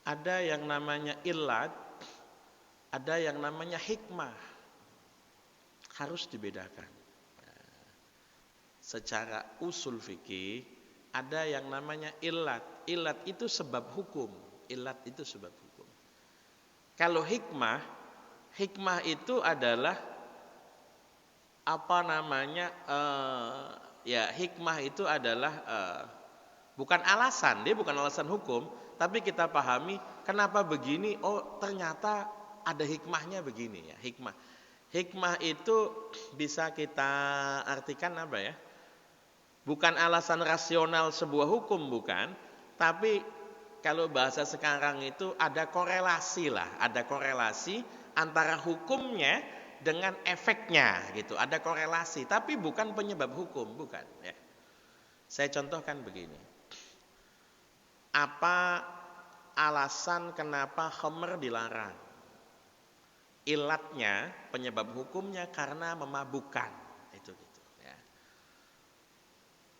ada yang namanya illat, ada yang namanya hikmah. Harus dibedakan. Secara usul fikih ada yang namanya illat. Illat itu sebab hukum. Illat itu sebab hukum. Kalau hikmah, hikmah itu adalah apa namanya? Hikmah itu adalah bukan alasan, dia bukan alasan hukum, tapi kita pahami kenapa begini. Oh, ternyata ada hikmahnya begini ya. Hikmah itu bisa kita artikan apa ya? Bukan alasan rasional sebuah hukum, bukan. Tapi kalau bahasa sekarang itu ada korelasi lah. Ada korelasi antara hukumnya dengan efeknya gitu. Ada korelasi, tapi bukan penyebab hukum, bukan ya. Saya contohkan begini. Apa alasan kenapa khamr dilarang? Ilatnya, penyebab hukumnya karena memabukkan. Itu gitu ya.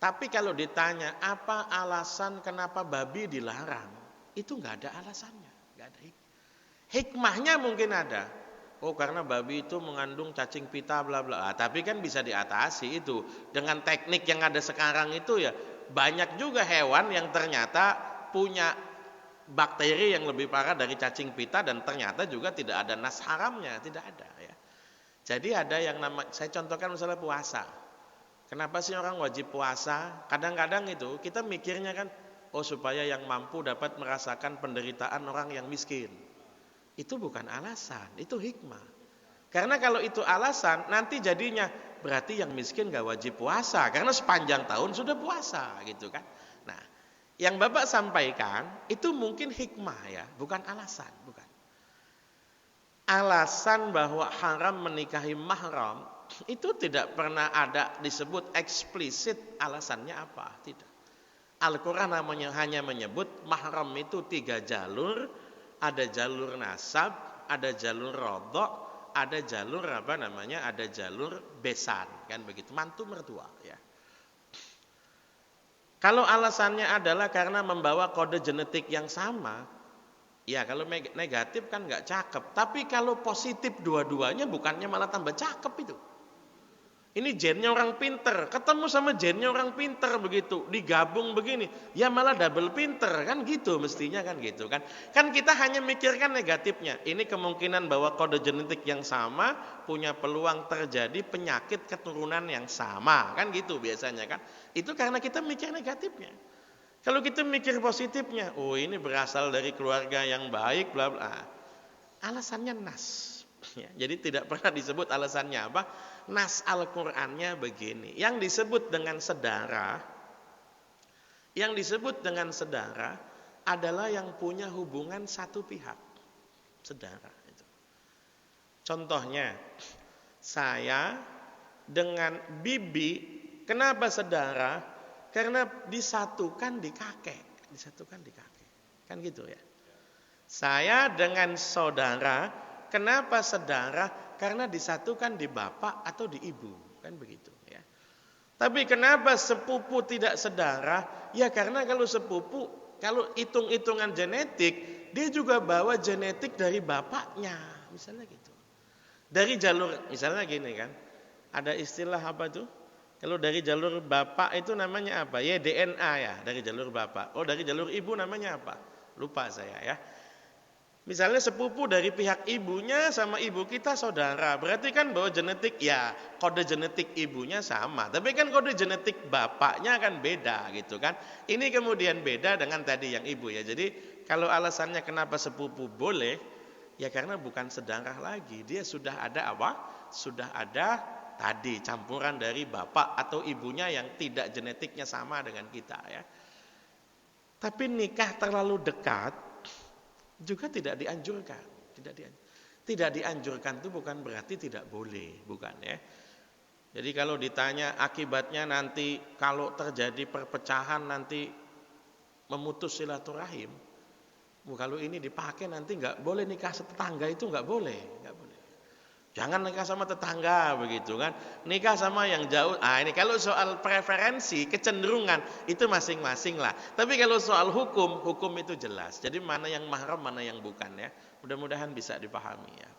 Tapi kalau ditanya apa alasan kenapa babi dilarang? Itu enggak ada alasannya, enggak ada hikmahnya mungkin ada. Oh, karena babi itu mengandung cacing pita bla bla. Tapi kan bisa diatasi itu dengan teknik yang ada sekarang itu ya. Banyak juga hewan yang ternyata punya bakteri yang lebih parah dari cacing pita dan ternyata juga tidak ada nas haramnya, tidak ada ya. Jadi ada yang saya contohkan misalnya puasa. Kenapa sih orang wajib puasa? Kadang-kadang itu kita mikirnya kan, oh supaya yang mampu dapat merasakan penderitaan orang yang miskin. Itu bukan alasan, itu hikmah. Karena kalau itu alasan, nanti jadinya berarti yang miskin gak wajib puasa karena sepanjang tahun sudah puasa gitu kan. Nah, yang Bapak sampaikan itu mungkin hikmah ya, bukan alasan, bukan. Alasan bahwa haram menikahi mahram itu tidak pernah ada disebut eksplisit alasannya apa, tidak. Al-Quran hanya menyebut mahram itu 3 jalur, ada jalur nasab, ada jalur rodok, ada jalur ada jalur besan, kan begitu, mantu mertua ya. Kalau alasannya adalah karena membawa kode genetik yang sama, ya kalau negatif kan nggak cakep. Tapi kalau positif dua-duanya bukannya malah tambah cakep itu. Ini gennya orang pinter, ketemu sama gennya orang pinter begitu, digabung begini, ya malah double pinter kan gitu mestinya kan gitu kan. Kan kita hanya mikirkan negatifnya. Ini kemungkinan bahwa kode genetik yang sama punya peluang terjadi penyakit keturunan yang sama kan gitu biasanya kan. Itu karena kita mikir negatifnya. Kalau kita mikir positifnya, oh ini berasal dari keluarga yang baik bla bla. Alasannya nas. Ya, jadi tidak pernah disebut alasannya apa. Nas Al-Qur'annya begini. Yang disebut dengan sedara adalah yang punya hubungan satu pihak. Sedara itu. Contohnya, saya dengan bibi, kenapa sedara? Karena disatukan di kakek. Kan gitu ya. Saya dengan saudara, kenapa sedara? Karena disatukan di bapak atau di ibu, kan begitu ya. Tapi kenapa sepupu tidak sedara? Ya karena kalau sepupu, kalau hitung-hitungan genetik, dia juga bawa genetik dari bapaknya, misalnya gitu. Dari jalur, misalnya gini kan, ada istilah apa tuh? Kalau dari jalur bapak itu namanya apa? Ya DNA ya, dari jalur bapak. Oh, dari jalur ibu namanya apa? Lupa saya ya. Misalnya sepupu dari pihak ibunya sama ibu kita saudara, berarti kan bahwa genetik ya kode genetik ibunya sama, tapi kan kode genetik bapaknya kan beda gitu kan. Ini kemudian beda dengan tadi yang ibu ya. Jadi kalau alasannya kenapa sepupu boleh, ya karena bukan sedarah lagi, dia sudah ada apa? Sudah ada tadi campuran dari bapak atau ibunya yang tidak genetiknya sama dengan kita ya. Tapi nikah terlalu dekat juga tidak dianjurkan. Tidak dianjurkan itu bukan berarti tidak boleh, bukan ya. Jadi kalau ditanya akibatnya nanti kalau terjadi perpecahan nanti memutus silaturahim, kalau ini dipakai nanti nggak boleh nikah setetangga itu nggak boleh. Jangan nikah sama tetangga begitu kan. Nikah sama yang jauh. Ini kalau soal preferensi, kecenderungan itu masing-masing lah. Tapi kalau soal hukum, hukum itu jelas. Jadi mana yang mahram, mana yang bukan ya. Mudah-mudahan bisa dipahami ya.